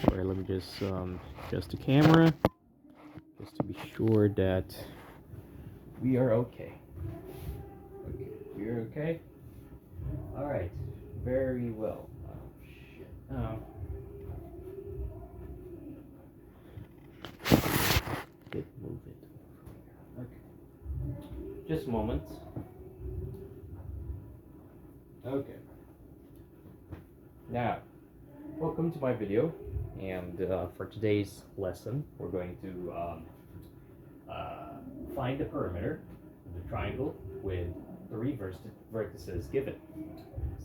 Alright, let me just adjust the camera just to be sure that we are okay. Okay, we're okay. All right, very well. Oh shit. Oh. Did move it. Okay. Just a moment. Okay. Now, welcome to my video, and for today's lesson, we're going to find the perimeter of the triangle with three vertices given.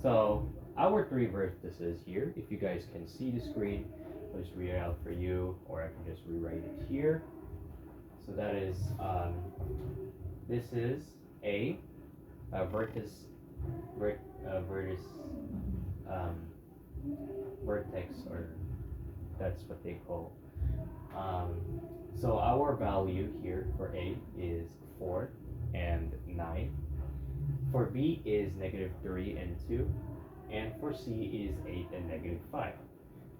So our three vertices here, if you guys can see the screen, I'll just read it out for you, or I can just rewrite it here. So that is, this is a vertex, um, vertex, or that's what they call. So our value here for A is 4 and 9. For B is -3 and 2. And for C is 8 and -5.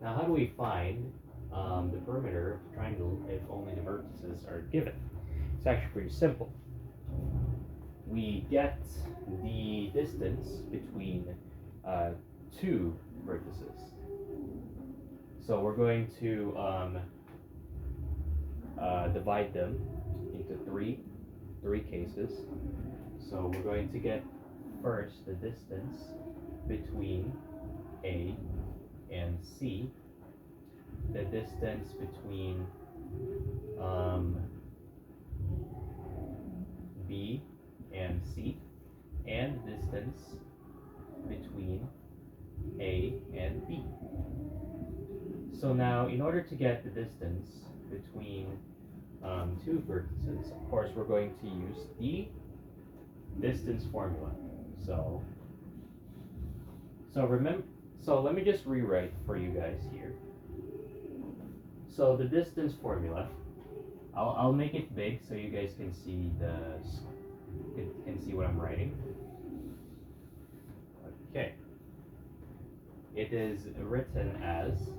Now, how do we find the perimeter of the triangle if only the vertices are given? It's actually pretty simple. We get the distance between two vertices. So we're going to divide them into three cases. So we're going to get first the distance between A and C, the distance between B and C, and the distance between A and B. So now, in order to get the distance between two vertices, of course, we're going to use the distance formula. So let me just rewrite for you guys here. So the distance formula, I'll make it big so you guys can see what I'm writing. Okay. It is written as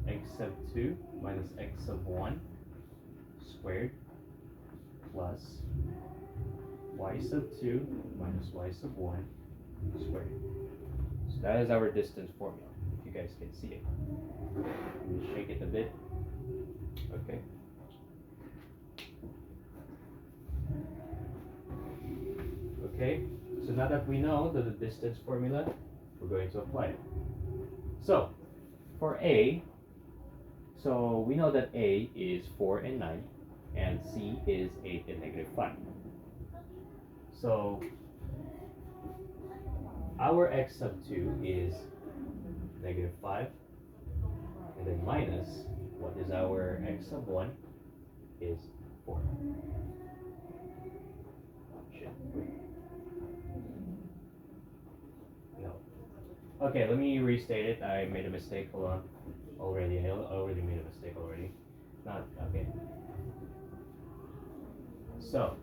x sub 2 minus x sub 1 squared plus y sub 2 minus y sub 1 squared. So that is our distance formula, if you guys can see it. Let me shake it a bit. Okay. Okay, so now that we know the distance formula, we're going to apply it. So, for A, so we know that A is 4 and 9, and C is 8 and -5. So, our x sub 2 is -5, and then minus, what is our x sub 1 is 4. Shit, wait. No. Okay, let me restate it. I made a mistake. Hold on. I already made a mistake already. Not okay. So,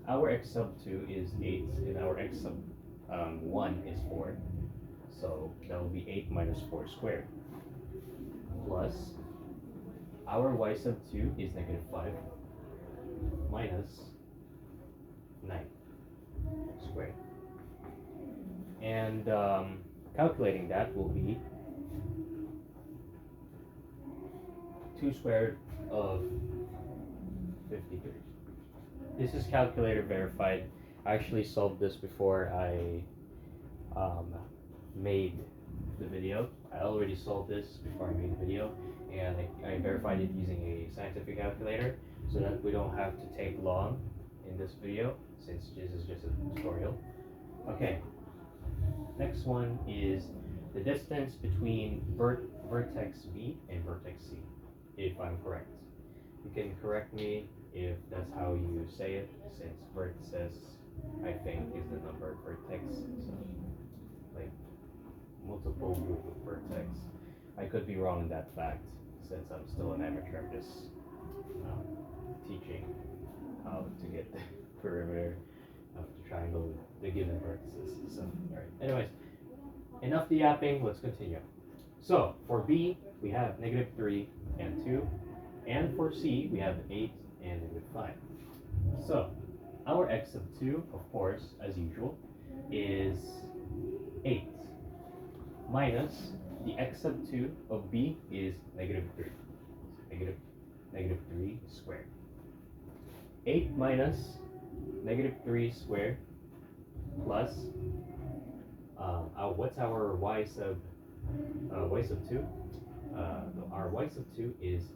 our x sub 2 is 8, and our x sub 1 is 4. So that will be 8 minus 4 squared. Plus, our y sub 2 is -5 minus 9 squared. And calculating that will be 2 squared of 53. This is calculator verified. I actually solved this before I made the video. I already solved this before I made the video, and I verified it using a scientific calculator so that we don't have to take long in this video, since this is just a tutorial. Okay, next one is the distance between vertex B and vertex C, if I'm correct. You can correct me if that's how you say it, since vertices, I think, is the number of vertex, so like multiple group of vertex. I could be wrong in that fact, since I'm still an amateur. I'm just teaching how to get the perimeter of the triangle with the given vertices. So, alright. Anyways, enough the yapping, let's continue. So for B, we have -3 and 2. And for C, we have 8 and -5. So our x sub 2, of course, as usual, is 8 minus the x sub 2 of B is -3. Negative 3 squared. 8 minus -3 squared plus what's our y sub 2? Our y sub 2 is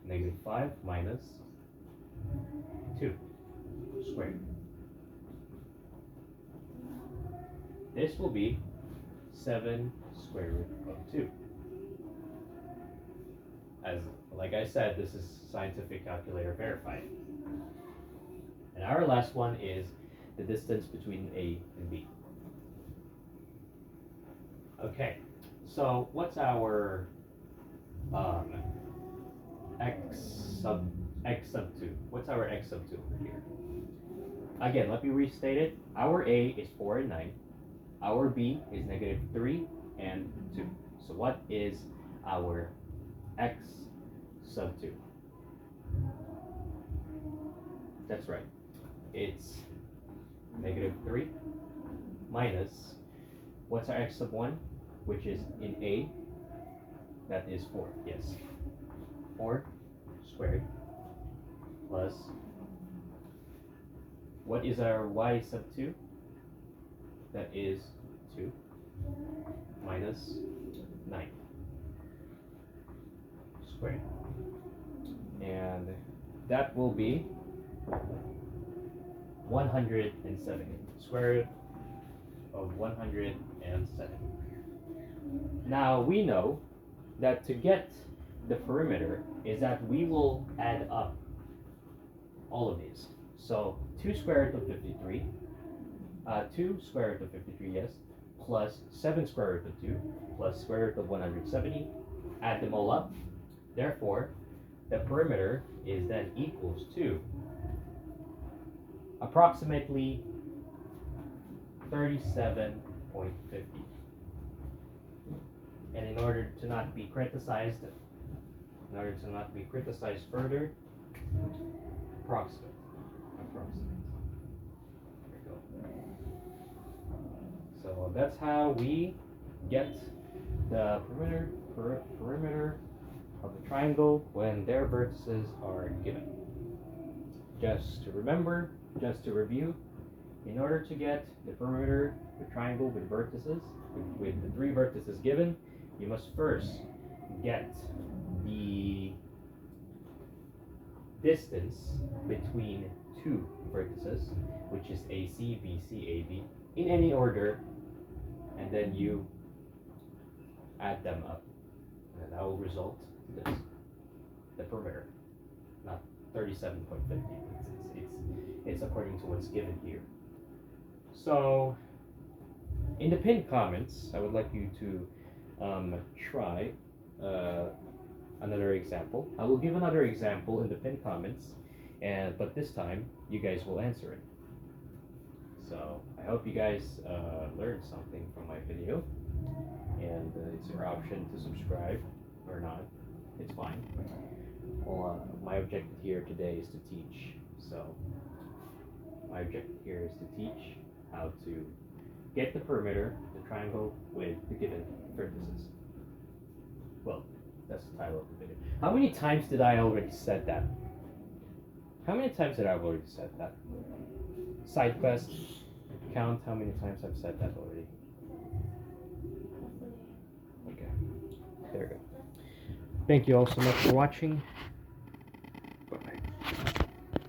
-5 minus 2 squared. This will be 7 square root of 2. As like I said, this is scientific calculator verified. And our last one is the distance between A and B. Okay, so what's our x sub 2? What's our x sub 2 over here? Again, let me restate it. Our A is 4 and 9. Our B is -3 and 2. So what is our x sub 2? That's right. It's -3 minus, what's our x sub 1? Which is in A, that is 4. Yes. 4 squared plus, what is our y sub 2? That is 2 minus 9 squared. And that will be 170. Square root of 170. Now we know that to get the perimeter is that we will add up all of these. So 2 square root of 53, 2 square root of 53, yes, plus 7 square root of 2, plus square root of 170, add them all up. Therefore, the perimeter is then equals to approximately 37.50. And in order to not be criticized, further, approximate. There we go. So that's how we get the perimeter of the triangle when their vertices are given. Just to remember, just to review, in order to get the perimeter of the triangle with vertices, with the 3 vertices given, you must first get the distance between 2 vertices, which is AC, BC, AB, in any order, and then you add them up. And that will result in this, the perimeter, not 37.50. It's according to what's given here. So, in the pinned comments, I would like you to try another example. I will give another example in the pinned comments, but this time you guys will answer it. So I hope you guys learned something from my video, and it's your option to subscribe or not. It's fine. Well, my objective here today is to teach. So my objective here is to teach how to get the perimeter, the triangle with the given vertices. Well, that's the title of the video. How many times did I already said that? How many times did I already said that? Side quest, count how many times I've said that already. Okay, there we go. Thank you all so much for watching.